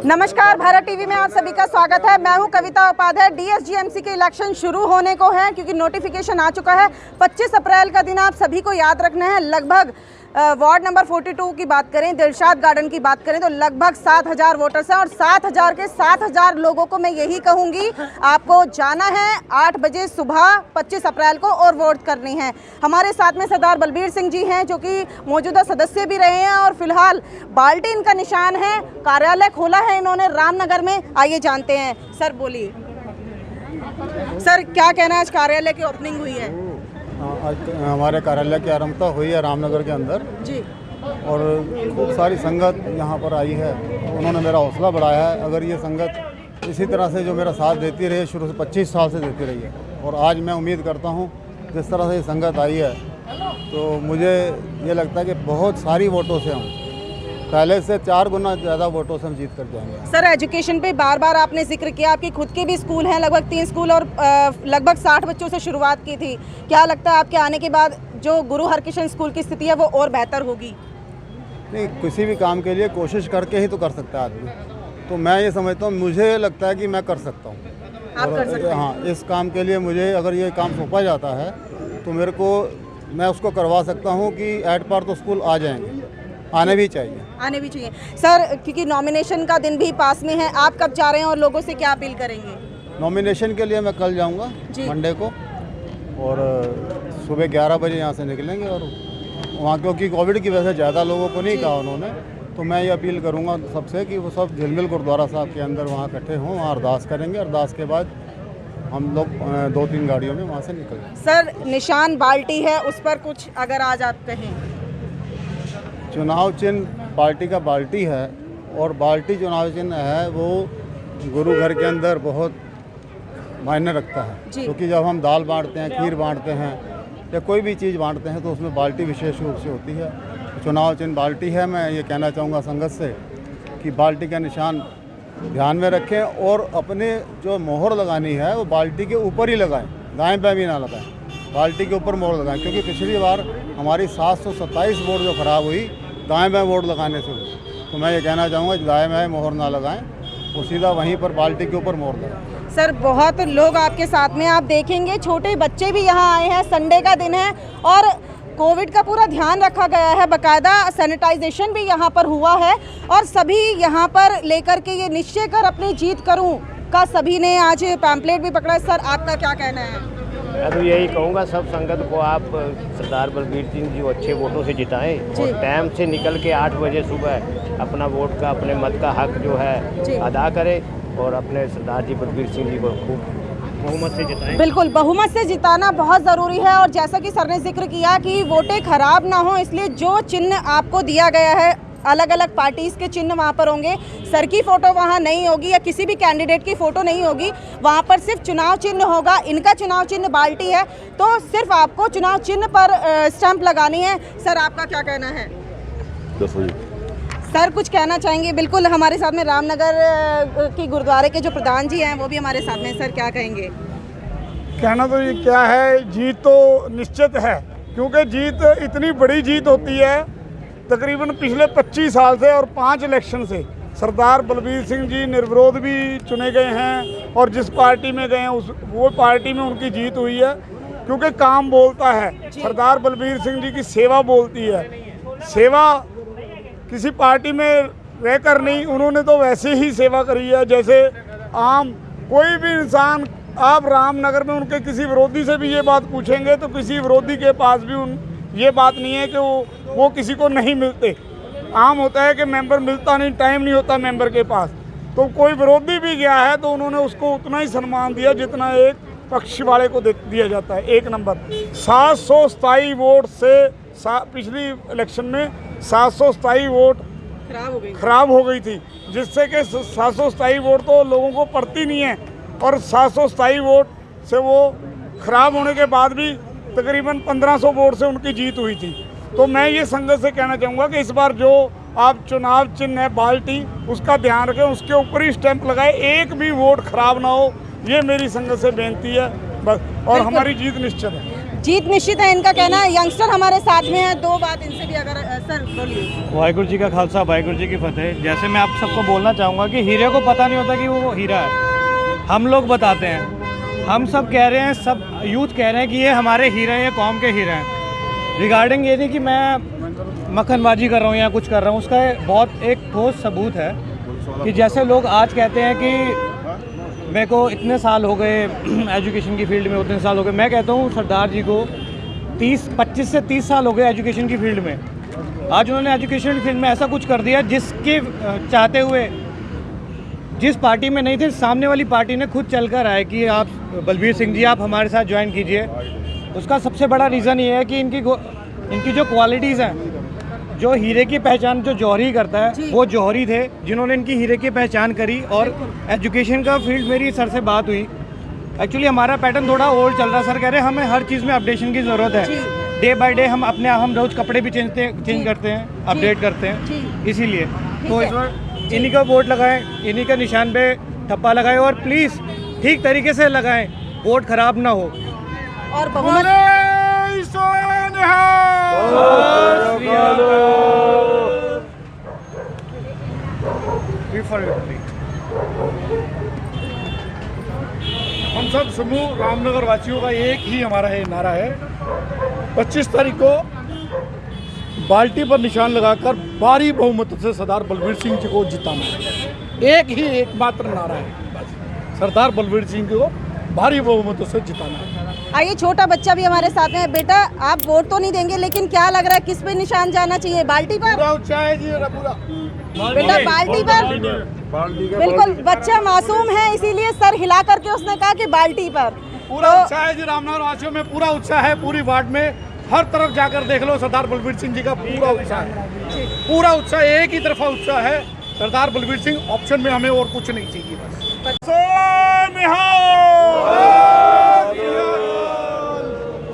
नमस्कार, भारत टीवी में आप सभी का स्वागत है। मैं हूं कविता उपाध्याय। डीएसजीएमसी के इलेक्शन शुरू होने को हैं क्योंकि नोटिफिकेशन आ चुका है। 25 अप्रैल का दिन आप सभी को याद रखना है। लगभग वार्ड नंबर 42 की बात करें, दिलशाद गार्डन की बात करें तो लगभग 7000 वोटर्स हैं और 7000 के 7000 लोगों को मैं यही कहूंगी, आपको जाना है 8 बजे सुबह 25 अप्रैल को और वोट करनी है। हमारे साथ में सरदार बलबीर सिंह जी हैं जो कि मौजूदा सदस्य भी रहे हैं और फिलहाल बाल्टी इनका निशान है। कार्यालय खोला है इन्होंने रामनगर में। आइए जानते हैं। सर बोलिए, सर क्या कहना है, आज कार्यालय की ओपनिंग हुई है? आज हमारे कार्यालय की आरंभता हुई है रामनगर के अंदर जी, और खूब सारी संगत यहाँ पर आई है। उन्होंने मेरा हौसला बढ़ाया है। अगर ये संगत इसी तरह से जो मेरा साथ देती रही, शुरू से 25 साल से देती रही है, और आज मैं उम्मीद करता हूँ जिस तरह से ये संगत आई है तो मुझे ये लगता है कि बहुत सारी वोटों से हम पहले से 4 गुना ज़्यादा वोटों से हम जीत कर जाएंगे। सर एजुकेशन पे बार बार आपने जिक्र किया, आपकी खुद के भी स्कूल हैं, लगभग 3 स्कूल और लगभग 60 बच्चों से शुरुआत की थी। क्या लगता है आपके आने के बाद जो गुरु हरकिशन स्कूल की स्थिति है वो और बेहतर होगी? नहीं, किसी भी काम के लिए कोशिश करके ही तो कर सकता है आदमी। तो मैं ये समझता हूँ, मुझे लगता है कि मैं कर सकता हूँ। आप कर सकते हैं? हाँ, इस काम के लिए मुझे अगर ये काम सौंपा जाता है तो मैं उसको करवा सकता हूँ कि एट पार तो स्कूल आ जाएंगे, आने भी चाहिए। आने भी चाहिए। सर क्योंकि नॉमिनेशन का दिन भी पास में है, आप कब जा रहे हैं और लोगों से क्या अपील करेंगे? नॉमिनेशन के लिए मैं कल जाऊंगा मंडे को, और सुबह 11 बजे यहाँ से निकलेंगे। और वहाँ क्योंकि कोविड की वजह से ज़्यादा लोगों को नहीं कहा उन्होंने, तो मैं ये अपील करूँगा सबसे कि वो सब झिलमिल गुरुद्वारा साहब के अंदर वहाँ इकट्ठे हों, वहाँ अरदास करेंगे। अरदास के बाद हम लोग 2-3 गाड़ियों में वहाँ से निकलेंगे। सर निशान बाल्टी है, उस पर कुछ अगर आज आप कहें। चुनाव चिन्ह पार्टी का बाल्टी है और बाल्टी चुनाव चिन्ह है, वो गुरु घर के अंदर बहुत मायने रखता है। क्योंकि जब हम दाल बांटते हैं, खीर बांटते हैं या कोई भी चीज़ बांटते हैं तो उसमें बाल्टी विशेष रूप से होती है। चुनाव चिन्ह बाल्टी है। मैं ये कहना चाहूँगा संगत से कि बाल्टी का निशान ध्यान में रखें और अपने जो मोहर लगानी है वो बाल्टी के ऊपर ही लगाएं, दाएँ बाएँ भी ना लगाएं, बाल्टी के ऊपर मोहर लगाएं। क्योंकि पिछली बार हमारी 727 वोट जो खराब हुई दाएँ बाएँ वोट लगाने से हुई। तो मैं ये कहना चाहूँगा दाएँ बाएँ मोहर ना लगाएं, वो सीधा वहीं पर बाल्टी के ऊपर मोहर लगाएं। सर बहुत लोग आपके साथ में, आप देखेंगे छोटे बच्चे भी यहाँ आए हैं। संडे का दिन है और कोविड का पूरा ध्यान रखा गया है, बाकायदा सैनिटाइजेशन भी यहाँ पर हुआ है और सभी यहाँ पर लेकर के ये निश्चय कर अपनी जीत करूँ का सभी ने आज पैम्पलेट भी पकड़ा है। सर आपका क्या कहना है? मैं तो यही कहूँगा सब संगत को आप सरदार बलबीर सिंह जी को अच्छे वोटों से जिताएं और टाइम से निकल के 8 बजे सुबह अपना वोट का, अपने मत का हक जो है अदा करें और अपने सरदार जी बलबीर सिंह जी को खूब बहुमत से जिताएं। बिल्कुल, बहुमत से जिताना बहुत ज़रूरी है। और जैसा कि सर ने जिक्र किया कि वोटें खराब ना हो, इसलिए जो चिन्ह आपको दिया गया है, अलग अलग पार्टीज़ के चिन्ह वहाँ पर होंगे। सर की फ़ोटो वहाँ नहीं होगी या किसी भी कैंडिडेट की फ़ोटो नहीं होगी, वहाँ पर सिर्फ चुनाव चिन्ह होगा। इनका चुनाव चिन्ह बाल्टी है, तो सिर्फ आपको चुनाव चिन्ह पर स्टैंप लगानी है। सर आपका क्या कहना है? सर कुछ कहना चाहेंगे? बिल्कुल, हमारे साथ में रामनगर की गुरुद्वारे के जो प्रधान जी हैं वो भी हमारे साथ में। सर क्या कहेंगे? कहना तो ये क्या है, जीत तो निश्चित है क्योंकि जीत इतनी बड़ी जीत होती है। तकरीबन पिछले 25 साल से और 5 इलेक्शन से सरदार बलबीर सिंह जी निर्विरोध भी चुने गए हैं और जिस पार्टी में गए हैं वो पार्टी में उनकी जीत हुई है। क्योंकि काम बोलता है। सरदार बलबीर सिंह जी की सेवा बोलती है। सेवा किसी पार्टी में रहकर नहीं, उन्होंने तो वैसे ही सेवा करी है जैसे आम कोई भी इंसान। आप रामनगर में उनके किसी विरोधी से भी ये बात पूछेंगे तो किसी विरोधी के पास भी ये बात नहीं है कि वो किसी को नहीं मिलते। आम होता है कि मेंबर मिलता नहीं, टाइम नहीं होता मेंबर के पास, तो कोई विरोधी भी गया है तो उन्होंने उसको उतना ही सम्मान दिया जितना एक पक्ष वाले को दिया जाता है। एक नंबर 727 वोट से पिछली इलेक्शन में 727 वोट खराब हो गई थी, जिससे कि 727 वोट तो लोगों को पड़ती नहीं है, और 727 वोट से वो खराब होने के बाद भी तकरीबन 1500 वोट से उनकी जीत हुई थी। तो मैं ये संगत से कहना चाहूँगा कि इस बार जो आप चुनाव चिन्ह है बाल्टी, उसका ध्यान रखें, उसके ऊपर ही स्टैंप लगाए, एक भी वोट खराब ना हो, ये मेरी संगत से बेनती है बस। और हमारी जीत निश्चित है। जीत निश्चित है, इनका कहना है। यंगस्टर हमारे साथ में है, दो बात इनसे भी अगर सर बोलिए। वाहिगुरू जी का खालसा, वाहिगुरू जी की फतेह। जैसे मैं आप सबको बोलना चाहूँगा कि हीरे को पता नहीं होता कि वो हीरा है, हम लोग बताते हैं। हम सब कह रहे हैं, सब यूथ कह रहे हैं कि ये हमारे हीरे हैं, ये कौम के हीरे हैं। रिगार्डिंग ये नहीं कि मैं मक्खनबाजी कर रहा हूँ या कुछ कर रहा हूँ, उसका बहुत एक ठोस सबूत है कि जैसे लोग आज कहते हैं कि मेरे को इतने साल हो गए एजुकेशन की फील्ड में, उतने साल हो गए, मैं कहता हूँ सरदार जी को 25 से 30 साल हो गए एजुकेशन की फील्ड में। आज उन्होंने एजुकेशन की फील्ड में ऐसा कुछ कर दिया जिसके चाहते हुए जिस पार्टी में नहीं थे, सामने वाली पार्टी ने खुद चलकर आए कि आप बलबीर सिंह जी आप हमारे साथ ज्वाइन कीजिए। उसका सबसे बड़ा रीज़न ये है कि इनकी जो क्वालिटीज़ हैं, जो हीरे की पहचान जो जौहरी करता है, वो जौहरी थे जिन्होंने इनकी हीरे की पहचान करी। और एजुकेशन का फील्ड, मेरी सर से बात हुई, एक्चुअली हमारा पैटर्न थोड़ा ओल्ड चल रहा है। सर कह रहे हैं हमें हर चीज़ में अपडेशन की ज़रूरत है, डे बाय डे हम रोज़ कपड़े भी चेंज करते हैं, अपडेट करते हैं, इसीलिए तो इस बार इन्हीं का वोट लगाएं, इन्हीं का निशान पे ठप्पा लगाएं, और प्लीज़ ठीक तरीके से लगाएं, वोट खराब ना हो। और बहुमत हम सब समूह रामनगर वासियों का एक ही हमारा है नारा है, 25 तारीख को बाल्टी पर निशान लगाकर भारी बहुमत से सरदार बलबीर सिंह जी को जिताना है। एक ही एकमात्र नारा है बस, सरदार बलबीर सिंह जी को भारी बहुमत से जिताना है। आइए, छोटा बच्चा भी हमारे साथ में है। बेटा, आप वोट तो नहीं देंगे, लेकिन क्या लग रहा है किस पे निशान जाना चाहिए? बाल्टी पर? पूरा उत्साह है जी, पूरा बेटा बाल्टी पर? बिल्कुल, बच्चा मासूम है, इसीलिए सर हिला करके उसने कहा कि बाल्टी पर। पूरा उत्साह है जी, रामनगर वासियों में पूरा उत्साह है। पूरी वार्ड में हर तरफ जाकर देख लो, सरदार बलबीर सिंह जी का पूरा उत्साह है, पूरा उत्साह, एक ही तरफा उत्साह है। सरदार बलबीर सिंह ऑप्शन में, हमें और कुछ नहीं चाहिए बस।